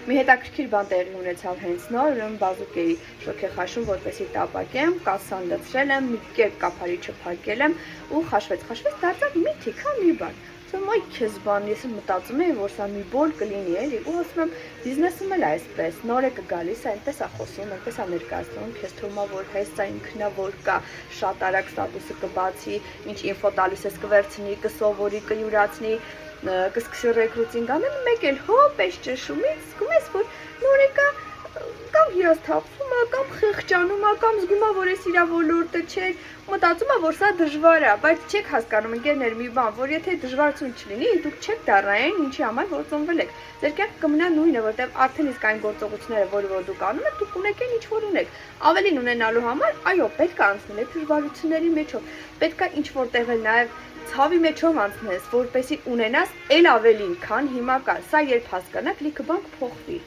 Մի հետաքրքիր բան տեղի ունեցավ հենց նոր, ուրեմն բազուկեի շոկ է խաշում, որպեսի տապակեմ, կասան լցրել եմ, մի կերպ կափարիչը փակել եմ ու խաշվեց, դարձավ մի թիքա մի բան։ Ասում եմ, քեզ բան, ես մտածում էի, որ սա մի բոլ կլինի էլի, ու ասում եմ, բիզնեսում էլ այսպես, նոր է կգալիս, այնպես է խոսում, այնպես է ներկայացնում, քեզ թվում է, որ հեսա ինքնավոր կա, շատ արագ ստատուսը կբացի, ինչ ինֆո տալիս ես կվերցնի, կսովորի, կյուրացնի, կսկսի ռեկրուտինգ անել, մեկ էլ հոպ էս ճշումից զգում ես, որ նոր է կա կամ հիասթափվում է, կամ խեղճանում է, կամ զգում է, որ այս իր ոլորտը չէ, մտածում է, որ սա դժվար է, բայց չեք հասկանում ընկերներ մի բան, որ եթե դժվարություն չլինի, դուք չեք դառնային, ինչի համար որ ծնվել եք։ Ձեր կյանքը կմնա նույնը, որտեղ արդեն իսկ այն գործողությունները, որ դուք անում եք, դուք ունեք ինչ որ ունեք։ Ավելին ունենալու համար, այո, պետք է անցնել այդ դժվարությունների մեջով։ Պետք է ինչ որտեղ էլ նաև ցավի մեջով անցնես, որպեսզի ունենաս էլ ավելին, քան հիմա կա։ Սա երբ հասկանաք, լիքը բան կփոխվի։